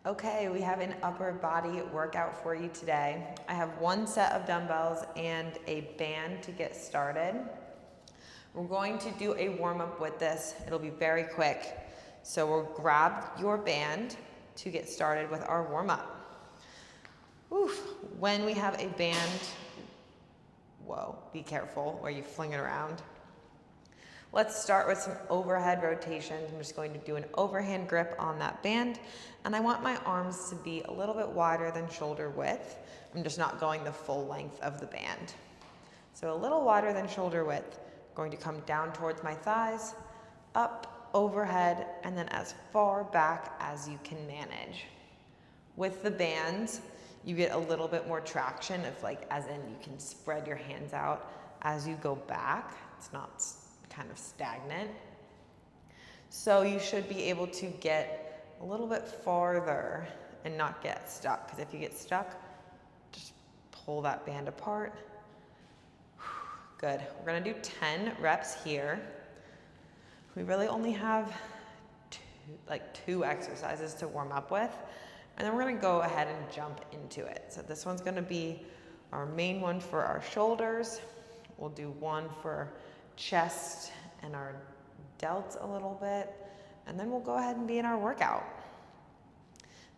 Okay, we have an upper body workout for you today. I have one set of dumbbells and a band to get started. We're going to do a warm-up with this. It'll be very quick. So we'll grab your band to get started with our warm-up. When we have a band, whoa, be careful where you fling it around. Let's start with some overhead rotations. I'm just going to do an overhand grip on that band, and I want my arms to be a little bit wider than shoulder width. I'm just not going the full length of the band. So a little wider than shoulder width. I'm going to come down towards my thighs, up, overhead, and then as far back as you can manage. With the bands, you get a little bit more traction if as in you can spread your hands out as you go back. It's not kind of stagnant. So you should be able to get a little bit farther and not get stuck, because if you get stuck, just pull that band apart. Good. We're gonna do 10 reps here. We really only have two exercises to warm up with, and then we're gonna go ahead and jump into it. So this one's gonna be our main one for our shoulders. We'll do one for chest and our delts a little bit, and then we'll go ahead and be in our workout.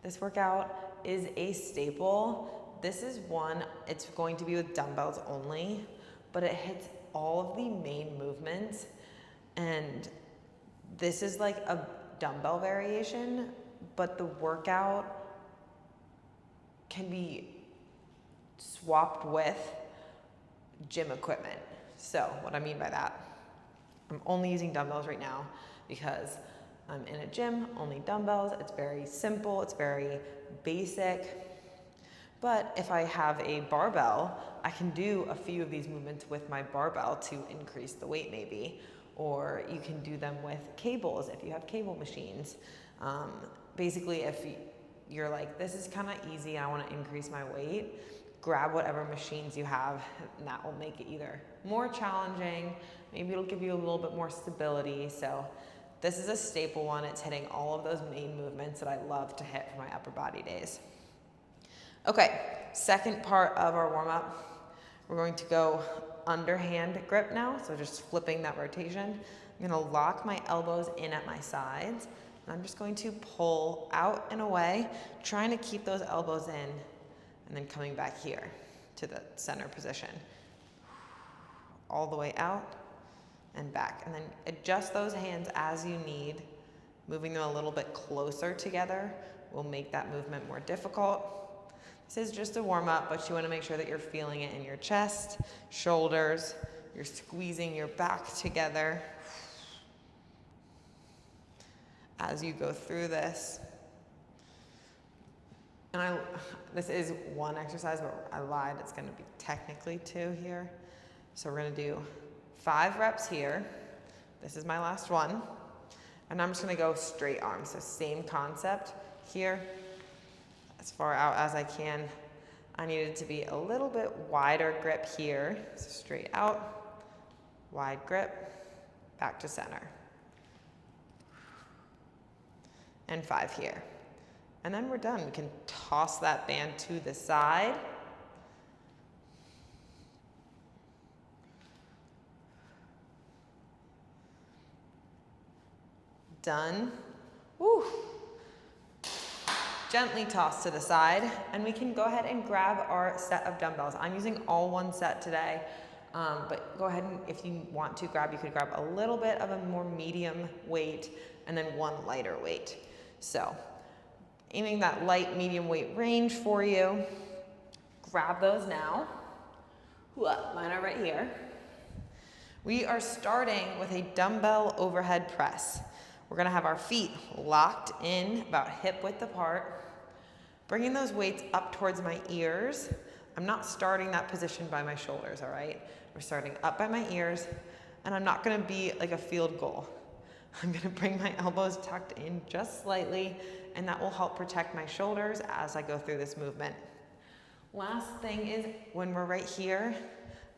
This workout is a staple. This is one, it's going to be with dumbbells only, but it hits all of the main movements, and this is like a dumbbell variation, but the workout can be swapped with gym equipment. So what I mean by that, I'm only using dumbbells right now because I'm in a gym, only dumbbells. It's very simple, it's very basic. But if I have a barbell, I can do a few of these movements with my barbell to increase the weight maybe. Or you can do them with cables if you have cable machines. Basically, if you're like, this is kind of easy, I want to increase my weight, grab whatever machines you have, and that will make it either more challenging, maybe it'll give you a little bit more stability. So this is a staple one. It's hitting all of those main movements that I love to hit for my upper body days. Okay, second part of our warm-up, we're going to go underhand grip now, so just flipping that rotation. I'm gonna lock my elbows in at my sides, and I'm just going to pull out and away, trying to keep those elbows in, and then coming back here to the center position. All the way out and back. And then adjust those hands as you need. Moving them a little bit closer together will make that movement more difficult. This is just a warm-up, but you want to make sure that you're feeling it in your chest, shoulders, you're squeezing your back together as you go through this. And this is one exercise, but I lied, it's gonna be technically 2 here. So we're gonna do 5 reps here. This is my last one. And I'm just gonna go straight arms. So same concept here, as far out as I can. I need it to be a little bit wider grip here. So straight out, wide grip, back to center. And 5 here. And then we're done. We can toss that band to the side. Done. Woo. Gently toss to the side, and we can go ahead and grab our set of dumbbells. I'm using all one set today, but go ahead and if you want to grab, you could grab a little bit of a more medium weight and then one lighter weight. So aiming that light medium weight range for you. Grab those now. Mine are right here. We are starting with a dumbbell overhead press. We're gonna have our feet locked in about hip width apart, bringing those weights up towards my ears. I'm not starting that position by my shoulders, all right? We're starting up by my ears, and I'm not gonna be like a field goal. I'm gonna bring my elbows tucked in just slightly, and that will help protect my shoulders as I go through this movement. Last thing is, when we're right here,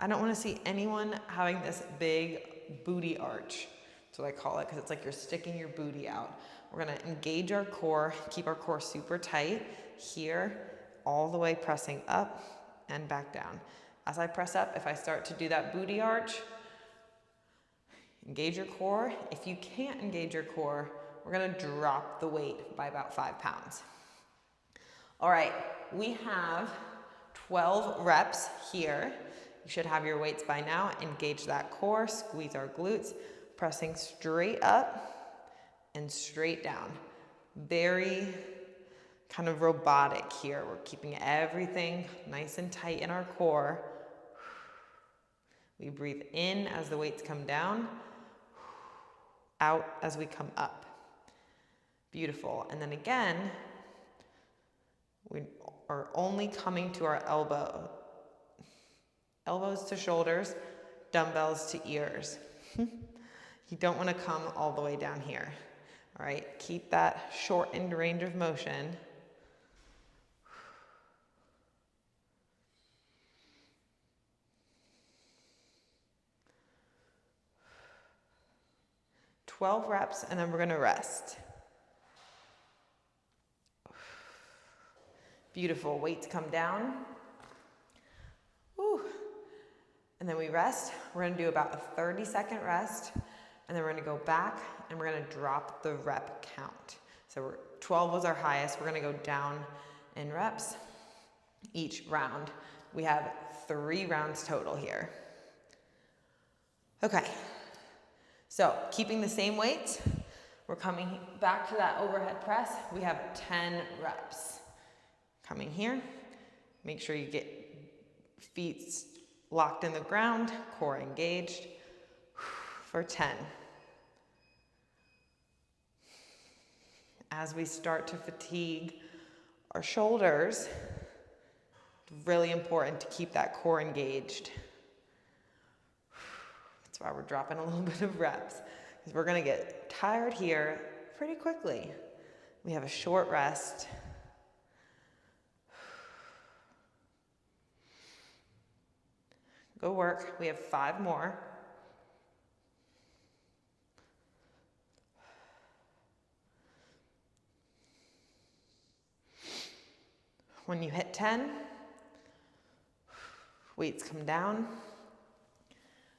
I don't wanna see anyone having this big booty arch. That's what I call it, because it's like you're sticking your booty out. We're gonna engage our core, keep our core super tight here, all the way pressing up and back down. As I press up, if I start to do that booty arch, engage your core. If you can't engage your core, we're gonna drop the weight by about 5 pounds. All right, we have 12 reps here. You should have your weights by now. Engage that core, squeeze our glutes, pressing straight up and straight down. Very kind of robotic here. We're keeping everything nice and tight in our core. We breathe in as the weights come down, out as we come up. Beautiful. And then again, we are only coming to our elbows to shoulders, dumbbells to ears. You don't want to come all the way down here. All right, keep that shortened range of motion. "12 reps, and then we're going to rest. Beautiful. Weights come down. Woo. And then we rest. We're going to do about a 30-second rest, and then we're going to go back and we're going to drop the rep count. So 12 was our highest. We're going to go down in reps each round. We have 3 rounds total here. Okay. So keeping the same weights, we're coming back to that overhead press. We have 10 reps. Coming here, make sure you get feet locked in the ground, core engaged for 10. As we start to fatigue our shoulders, it's really important to keep that core engaged. That's why we're dropping a little bit of reps, because we're gonna get tired here pretty quickly. We have a short rest. Go work. We have 5 more. When you hit 10, weights come down.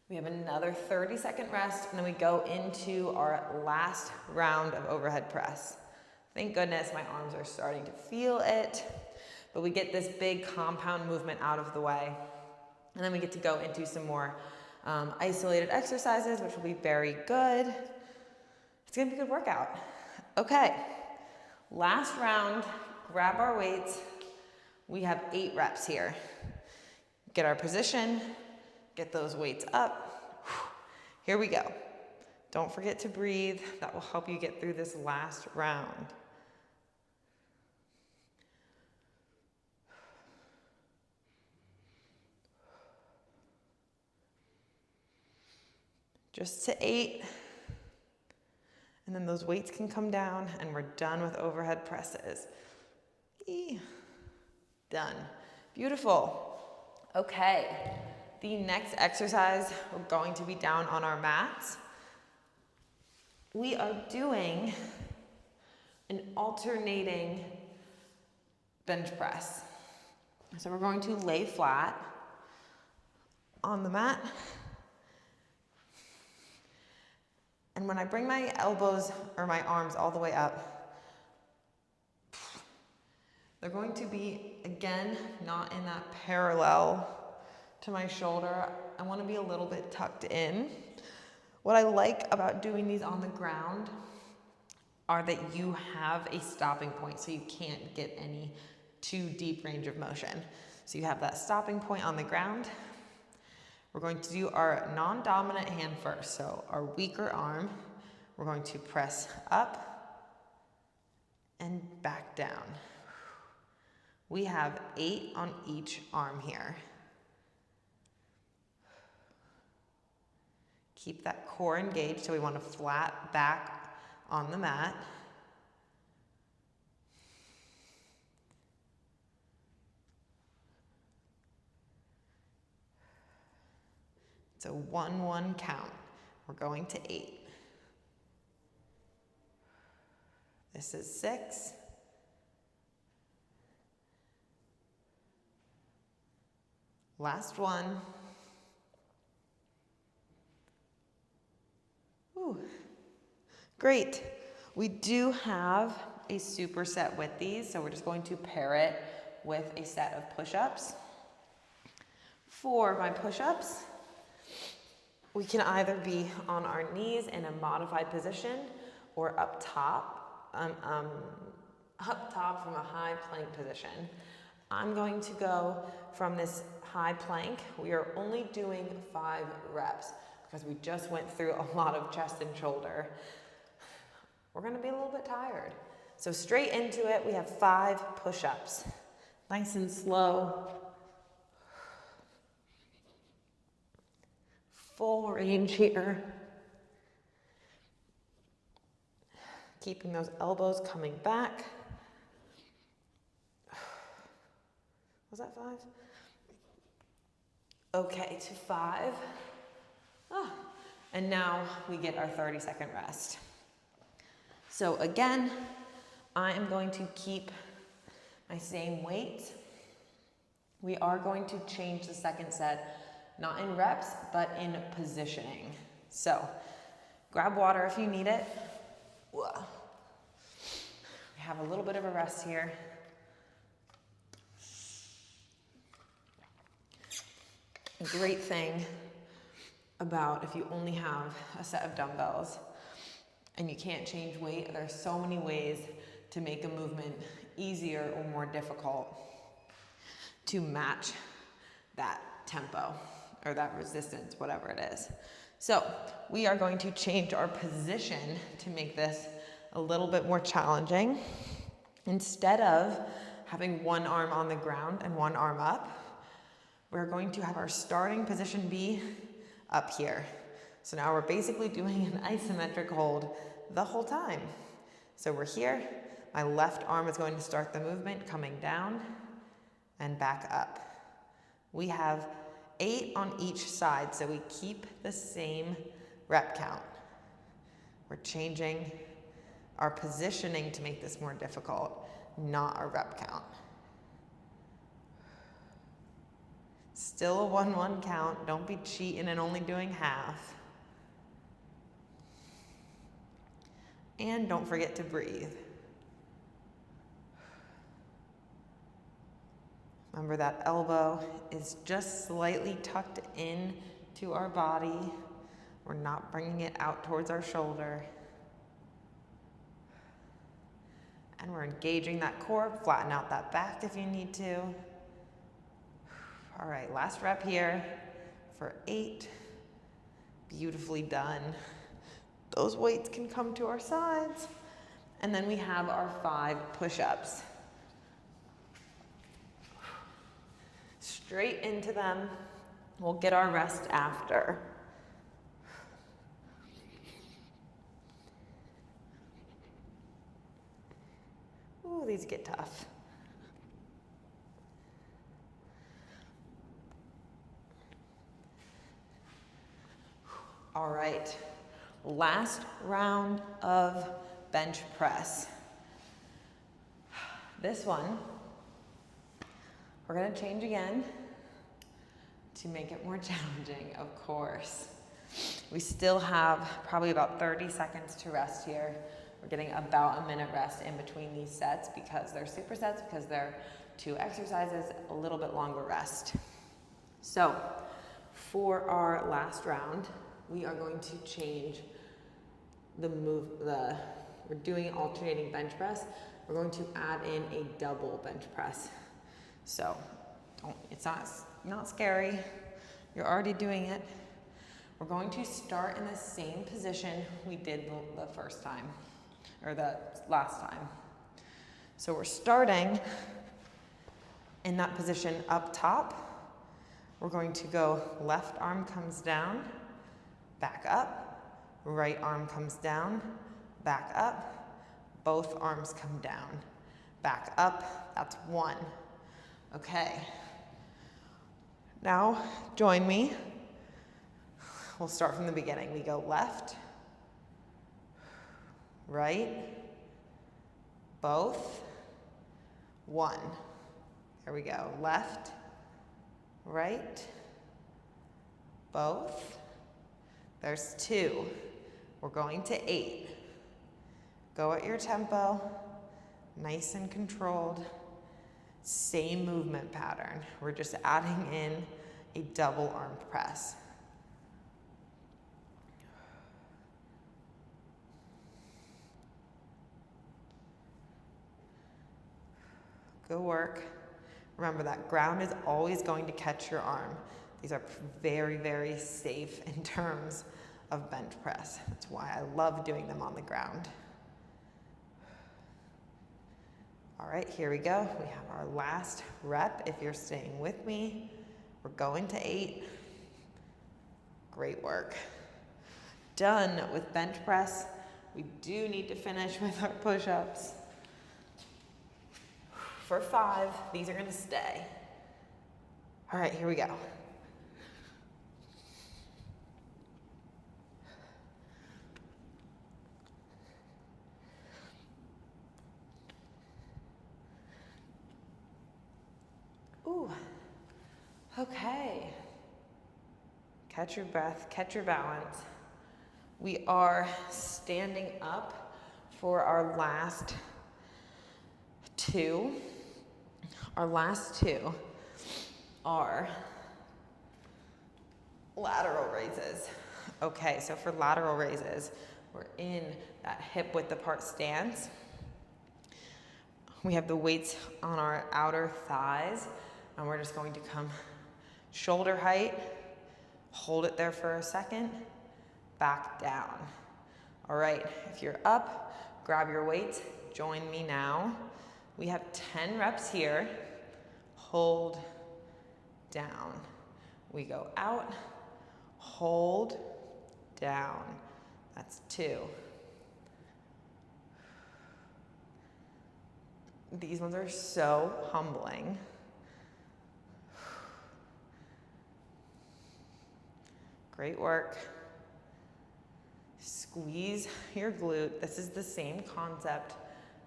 We have another 30-second rest, and then we go into our last round of overhead press. Thank goodness my arms are starting to feel it, but we get this big compound movement out of the way. And then we get to go into some more isolated exercises, which will be very good. It's gonna be a good workout. Okay, last round, grab our weights. We have 8 reps here. Get our position, get those weights up. Here we go. Don't forget to breathe. That will help you get through this last round. Just to 8, and then those weights can come down, and we're done with overhead presses. Done. Beautiful. Okay, the next exercise, we're going to be down on our mats. We are doing an alternating bench press. So we're going to lay flat on the mat. And when I bring my elbows or my arms all the way up, they're going to be, again, not in that parallel to my shoulder. I want to be a little bit tucked in. What I like about doing these on the ground are that you have a stopping point, so you can't get any too deep range of motion. So you have that stopping point on the ground. We're going to do our non-dominant hand first, so our weaker arm. We're going to press up and back down. We have 8 on each arm here. Keep that core engaged, so we want to flat back on the mat. It's a 1-1 count. We're going to 8. This is 6. Last one. Ooh. Great. We do have a superset with these, so we're just going to pair it with a set of push-ups. For my push-ups, we can either be on our knees in a modified position or up top from a high plank position. I'm going to go from this high plank. We are only doing 5 reps because we just went through a lot of chest and shoulder. We're gonna be a little bit tired. So straight into it, we have 5 push-ups. Nice and slow. Full range here. Keeping those elbows coming back. Was that 5? Okay, to 5. And now we get our 30-second rest. So again, I am going to keep my same weight. We are going to change the second set, not in reps, but in positioning. So grab water if you need it. We have a little bit of a rest here. A great thing about if you only have a set of dumbbells and you can't change weight, there are so many ways to make a movement easier or more difficult to match that tempo or that resistance, whatever it is. So we are going to change our position to make this a little bit more challenging. Instead of having one arm on the ground and one arm up, we're going to have our starting position be up here. So now we're basically doing an isometric hold the whole time. So we're here, my left arm is going to start the movement coming down and back up. We have 8 on each side, so we keep the same rep count. We're changing our positioning to make this more difficult, not our rep count. Still a 1-1 count. Don't be cheating and only doing half. And don't forget to breathe. Remember that elbow is just slightly tucked in to our body. We're not bringing it out towards our shoulder. And we're engaging that core. Flatten out that back if you need to. All right, last rep here for 8. Beautifully done. Those weights can come to our sides. And then we have our 5 push-ups. Straight into them. We'll get our rest after. Ooh, these get tough. All right, last round of bench press. This one, we're gonna change again to make it more challenging, of course. We still have probably about 30 seconds to rest here. We're getting about a minute rest in between these sets because they're supersets, because they're 2 exercises, a little bit longer rest. So for our last round, we are going to change we're doing alternating bench press. We're going to add in a double bench press. So it's not scary. You're already doing it. We're going to start in the same position we did the first time, or the last time. So we're starting in that position up top. We're going to go left arm comes down, back up, right arm comes down, back up, both arms come down, back up, that's 1. Okay, now join me. We'll start from the beginning. We go left, right, both, 1. There we go. Left, right, both. There's 2. We're going to 8. Go at your tempo, nice and controlled. Same movement pattern. We're just adding in a double arm press. Good work. Remember that ground is always going to catch your arm. These are very, very safe in terms of bench press. That's why I love doing them on the ground. All right, here we go. We have our last rep. If you're staying with me, we're going to 8. Great work. Done with bench press. We do need to finish with our push-ups. For 5, these are gonna stay. All right, here we go. Ooh, okay. Catch your breath, catch your balance. We are standing up for our last 2. Our last 2 are lateral raises. Okay, so for lateral raises, we're in that hip width apart stance. We have the weights on our outer thighs, and we're just going to come shoulder height, hold it there for a second, back down. All right, if you're up, grab your weights, join me now. We have 10 reps here. Hold, down. We go out, hold, down. That's 2. These ones are so humbling. Great work. Squeeze your glute. This is the same concept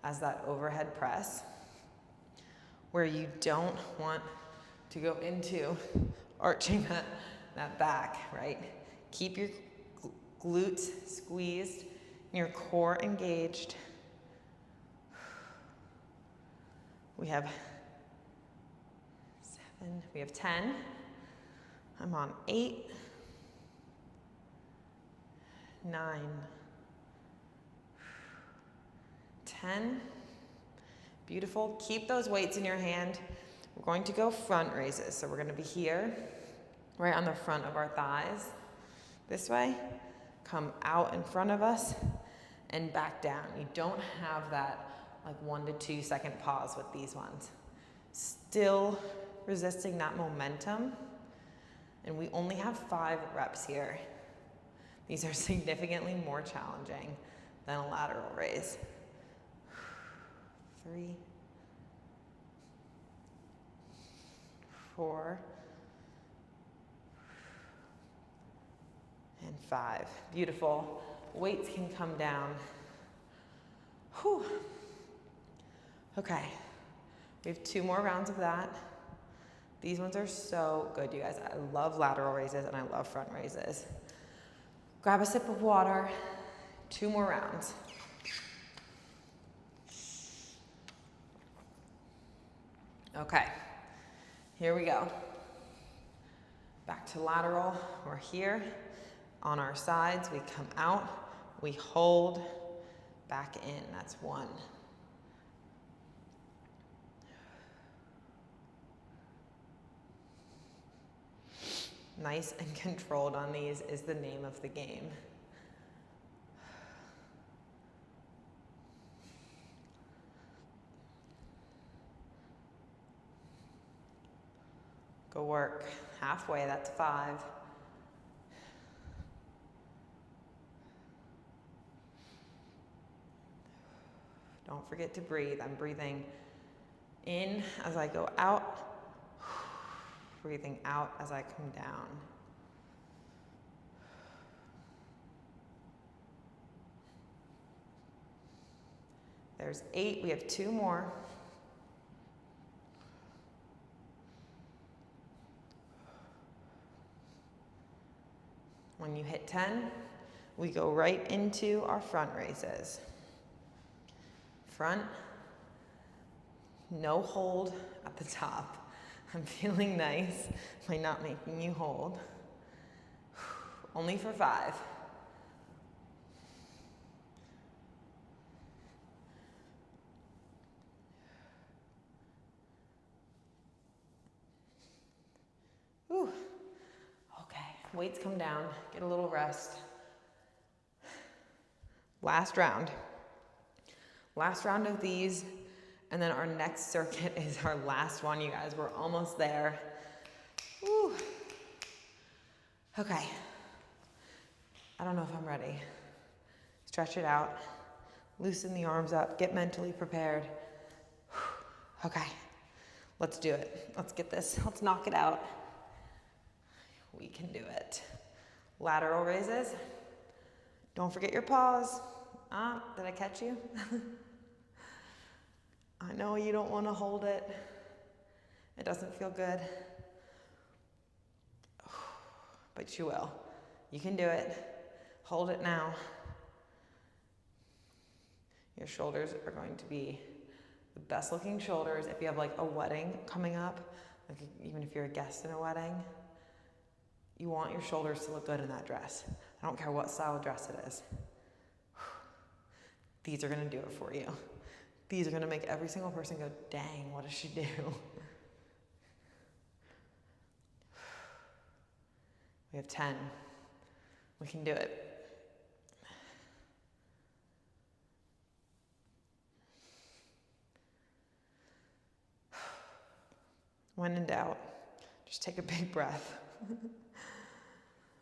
as that overhead press, where you don't want to go into arching that back, right? Keep your glutes squeezed and your core engaged. We have 7, we have 10. I'm on 8, 9, 10. Beautiful. Keep those weights in your hand. We're going to go front raises. So we're going to be here, right on the front of our thighs. This way. Come out in front of us and back down. You don't have that like 1 to 2 second pause with these ones. Still resisting that momentum. And we only have 5 reps here. These are significantly more challenging than a lateral raise. 3, 4, and 5. Beautiful. Weights can come down. Whew. Okay. We have 2 more rounds of that. These ones are so good, you guys. I love lateral raises and I love front raises. Grab a sip of water. 2 more rounds. Okay, here we go. Back to lateral. We're here on our sides. We come out, we hold, back in. That's 1. Nice and controlled on these is the name of the game. Go work. Halfway, that's 5. Don't forget to breathe. I'm breathing in as I go out, breathing out as I come down. There's 8, we have 2 more. When you hit 10, we go right into our front raises. Front, no hold at the top. I'm feeling nice by not making you hold. Only for 5. Whew. Okay, weights come down, get a little rest. Last round. Last round of these, and then our next circuit is our last one, you guys. We're almost there. Whew. Okay. I don't know if I'm ready. Stretch it out. Loosen the arms up. Get mentally prepared. Okay. Let's do it. Let's get this. Let's knock it out. We can do it. Lateral raises. Don't forget your pause. Did I catch you? I know you don't want to hold it. It doesn't feel good. But you will. You can do it. Hold it now. Your shoulders are going to be the best looking shoulders. If you have like a wedding coming up, like even if you're a guest in a wedding, you want your shoulders to look good in that dress. I don't care what style of dress it is. These are gonna do it for you. These are gonna make every single person go, dang, what does she do? We have 10. We can do it. When in doubt, just take a big breath.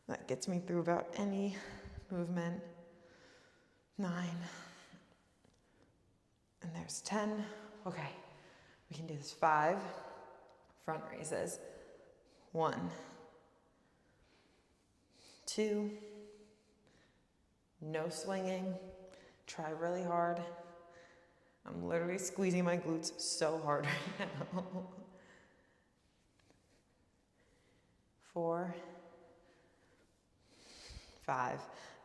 That gets me through about any movement. 9. And there's 10. Okay, we can do this. 5 front raises. 1, 2, no swinging. Try really hard. I'm literally squeezing my glutes so hard right now. 4, 5.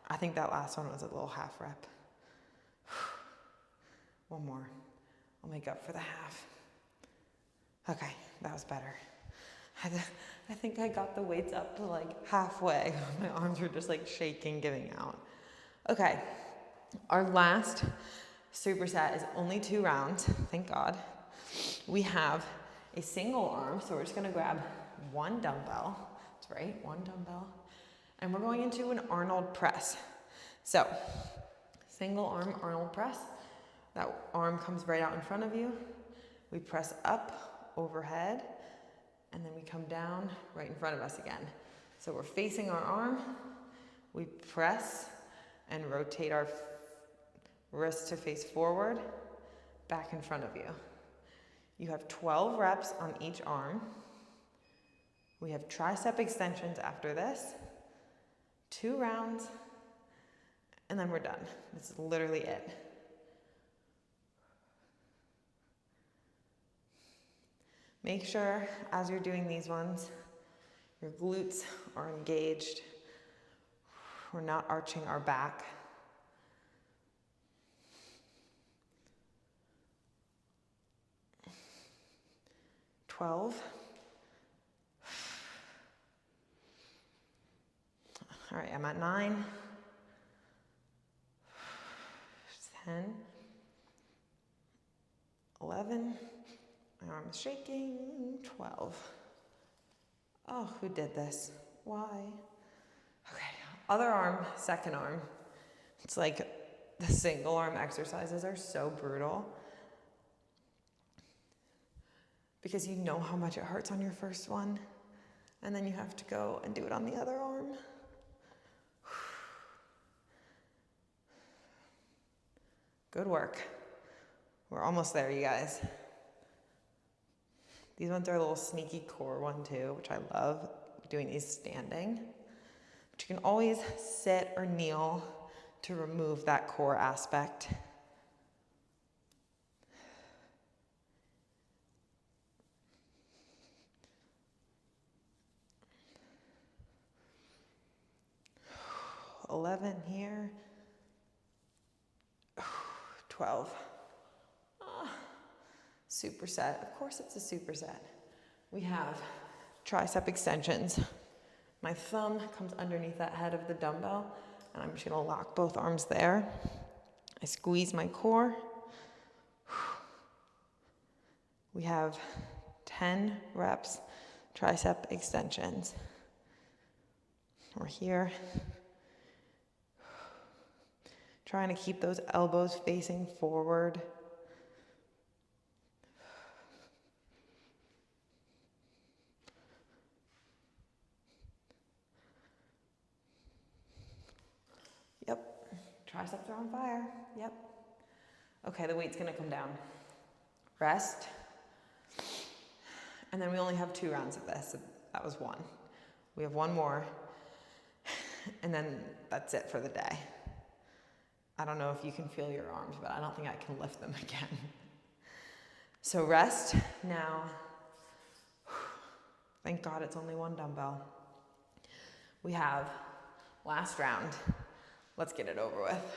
I think that last one was a little half rep. 1 more. I'll make up for the half. Okay, that was better. I think I got the weights up to like halfway. My arms were just like shaking, giving out. Okay, our last superset is only 2 rounds, thank God. We have a single arm, so we're just gonna grab 1 dumbbell. That's right, 1 dumbbell. And we're going into an Arnold press. So, single arm Arnold press. That arm comes right out in front of you. We press up, overhead, and then we come down right in front of us again. So we're facing our arm, we press and rotate our wrist to face forward, back in front of you. You have 12 reps on each arm. We have tricep extensions after this, 2 rounds, and then we're done. This is literally it. Make sure as you're doing these ones, your glutes are engaged. We're not arching our back. All right, I'm at 9, 10, 11, my arm's shaking, 12. Oh, who did this? Why? Okay, other arm, second arm. It's like the single arm exercises are so brutal because you know how much it hurts on your first one, and then you have to go and do it on the other arm. Good work. We're almost there, you guys. These ones are a little sneaky core one too, which I love doing these standing. But you can always sit or kneel to remove that core aspect. 11 here. 12. Superset. Of course it's a superset. We have tricep extensions. My thumb comes underneath that head of the dumbbell, and I'm just gonna lock both arms there. I squeeze my core. We have 10 reps, tricep extensions. We're here. Trying to keep those elbows facing forward. Yep, triceps are on fire, yep. Okay, the weight's gonna come down. Rest. And then we only have 2 rounds of this, so that was 1. We have 1 more, and then that's it for the day. I don't know if you can feel your arms, but I don't think I can lift them again. So rest now. Thank God it's only 1 dumbbell. We have last round. Let's get it over with.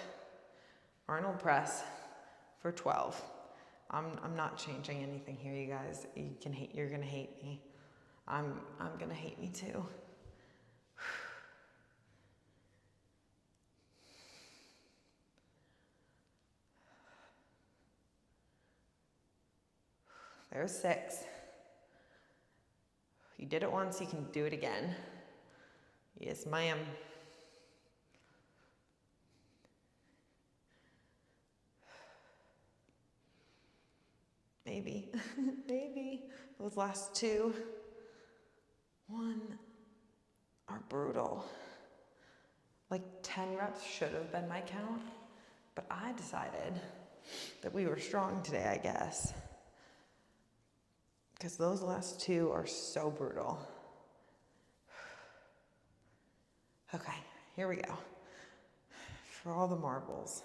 Arnold press for 12. I'm not changing anything here, you guys. You're gonna hate me. I'm gonna hate me too. There's 6. You did it once, you can do it again. Yes, ma'am. Maybe, maybe. Those last 2, 1 are brutal. Like 10 reps should have been my count, but I decided that we were strong today, I guess. Because those last 2 are so brutal. Okay, here we go. For all the marbles.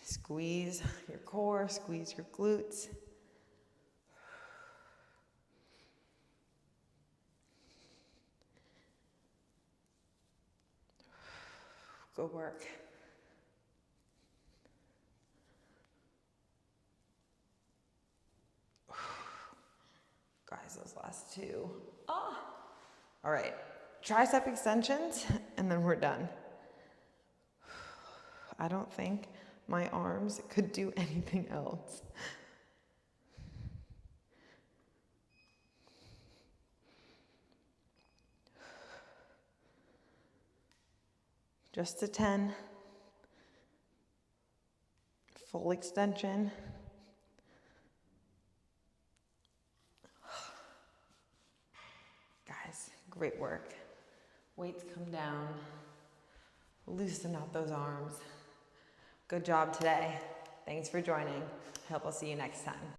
Squeeze your core, squeeze your glutes. Go work. Guys, those last 2. All right, tricep extensions, and then we're done. I don't think my arms could do anything else. Just a 10. Full extension. Guys, great work. Weights come down. Loosen out those arms. Good job today. Thanks for joining. I hope I'll see you next time.